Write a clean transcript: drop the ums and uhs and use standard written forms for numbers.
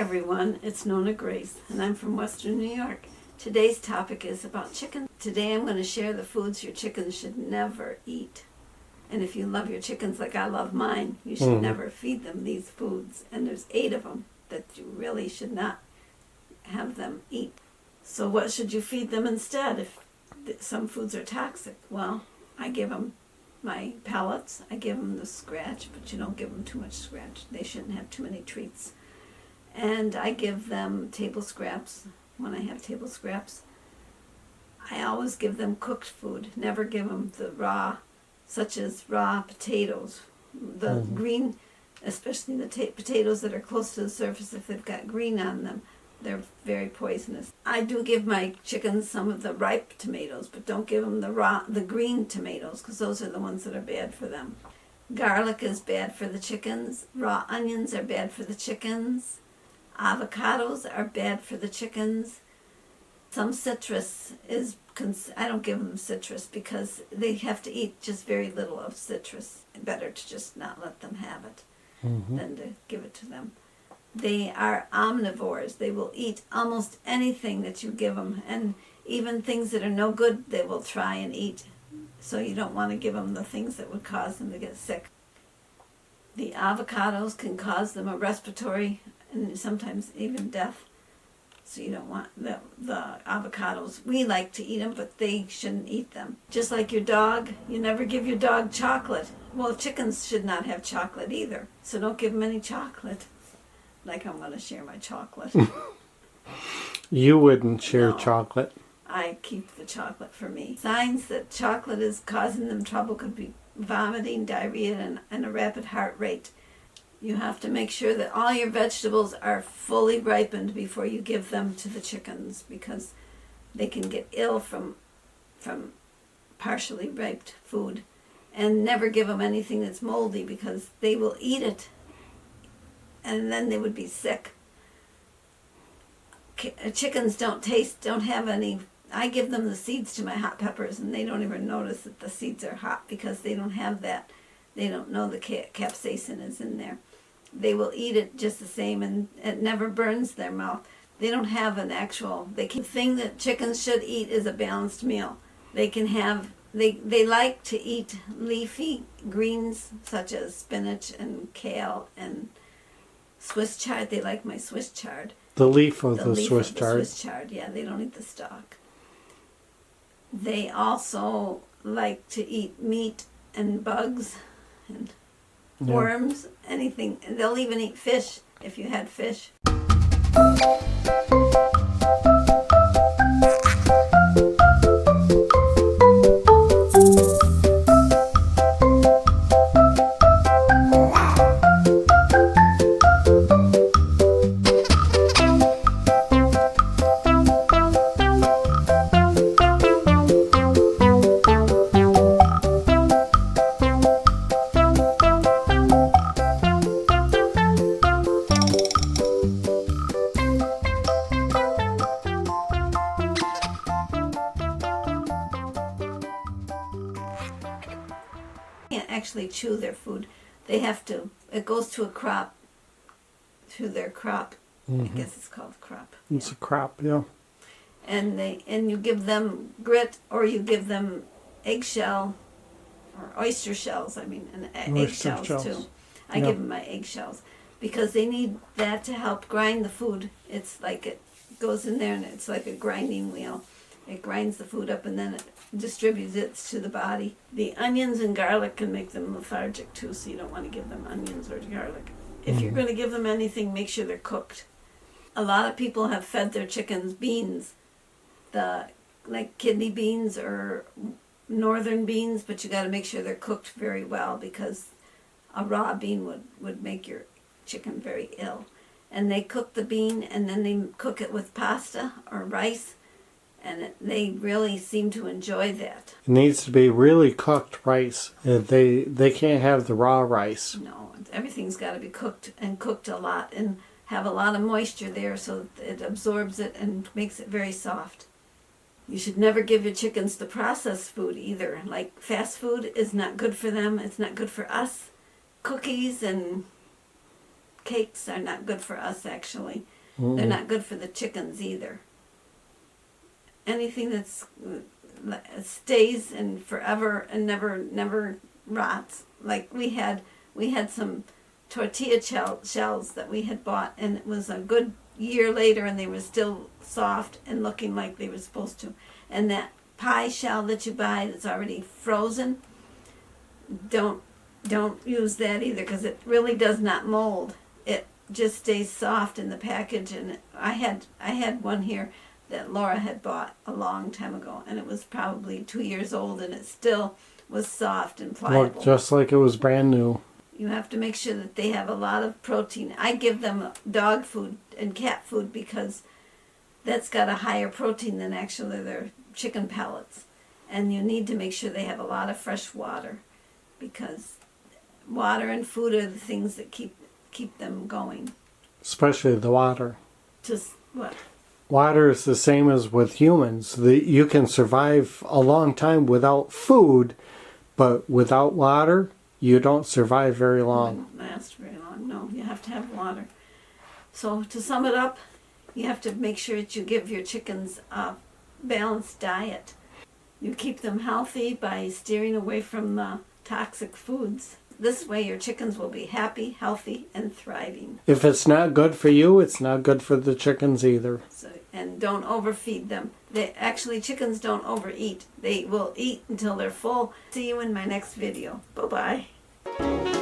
everyone, it's NonnaGrace, and I'm from Western New York. Today's topic is about chicken. Today I'm going to share the foods your chickens should never eat. And if you love your chickens like I love mine, you should never feed them these foods. And there's 8 of them that you really should not have them eat. So what should you feed them instead if some foods are toxic? Well, I give them my pellets. I give them the scratch, but you don't give them too much scratch. They shouldn't have too many treats. And I give them table scraps when I have table scraps. I always give them cooked food. Never give them the raw, such as raw potatoes. The green, especially the potatoes that are close to the surface, if they've got green on them, they're very poisonous. I do give my chickens some of the ripe tomatoes, but don't give them the green tomatoes, because those are the ones that are bad for them. Garlic is bad for the chickens. Raw onions are bad for the chickens. Avocados are bad for the chickens. Some citrus is, I don't give them citrus because they have to eat just very little of citrus. Better to just not let them have it than to give it to them. They are omnivores. They will eat almost anything that you give them, and even things that are no good they will try and eat. So you don't want to give them the things that would cause them to get sick. The avocados can cause them a respiratory and sometimes even death. So you don't want the avocados. We like to eat them, but they shouldn't eat them. Just like your dog, you never give your dog chocolate. Well, chickens should not have chocolate either. So don't give them any chocolate. Like I'm going to share my chocolate. You wouldn't share chocolate. I keep the chocolate for me. Signs that chocolate is causing them trouble could be vomiting, diarrhea, and a rapid heart rate. You have to make sure that all your vegetables are fully ripened before you give them to the chickens, because they can get ill from partially ripe food. And never give them anything that's moldy, because they will eat it and then they would be sick. Chickens don't have any. I give them the seeds to my hot peppers, and they don't even notice that the seeds are hot because they don't have that. They don't know the capsaicin is in there. They will eat it just the same, and it never burns their mouth. They don't have an actual. The thing that chickens should eat is a balanced meal. They can have. They like to eat leafy greens such as spinach and kale and Swiss chard. They like my Swiss chard. The leaf of the Swiss chard. Swiss chard, yeah. They don't eat the stalk. They also like to eat meat and bugs and worms, anything. And they'll even eat fish if you had fish. Can't actually chew their food. They have to. It goes to a crop. To their crop. I guess it's called crop. It's a crop, yeah. And you give them grit, or you give them eggshell or oyster shells. I mean, and eggshells too. I give them my eggshells because they need that to help grind the food. It's like it goes in there and it's like a grinding wheel. It grinds the food up and then it distributes it to the body. The onions and garlic can make them lethargic too, so you don't want to give them onions or garlic. If you're going to give them anything, make sure they're cooked. A lot of people have fed their chickens beans, like kidney beans or northern beans, but you got to make sure they're cooked very well, because a raw bean would make your chicken very ill. And they cook the bean and then they cook it with pasta or rice. And they really seem to enjoy that. It needs to be really cooked rice. They can't have the raw rice. No, everything's got to be cooked, and cooked a lot, and have a lot of moisture there so it absorbs it and makes it very soft. You should never give your chickens the processed food either. Like fast food is not good for them. It's not good for us. Cookies and cakes are not good for us, actually. They're not good for the chickens either. Anything that's stays and forever and never rots. Like we had some tortilla shells that we had bought, and it was a good year later, and they were still soft and looking like they were supposed to. And that pie shell that you buy that's already frozen, don't use that either, because it really does not mold. It just stays soft in the package. And I had one here that Laura had bought a long time ago, and it was probably 2 years old, and it still was soft and pliable. Looked just like it was brand new. You have to make sure that they have a lot of protein. I give them dog food and cat food because that's got a higher protein than actually their chicken pellets. And you need to make sure they have a lot of fresh water, because water and food are the things that keep them going. Especially the water. Just what? Water is the same as with humans. You can survive a long time without food, but without water, you don't survive very long. It doesn't last very long. No, you have to have water. So to sum it up, you have to make sure that you give your chickens a balanced diet. You keep them healthy by steering away from the toxic foods. This way your chickens will be happy, healthy, and thriving. If it's not good for you, it's not good for the chickens either. So, and don't overfeed them. Chickens don't overeat. They will eat until they're full. See you in my next video. Bye-bye.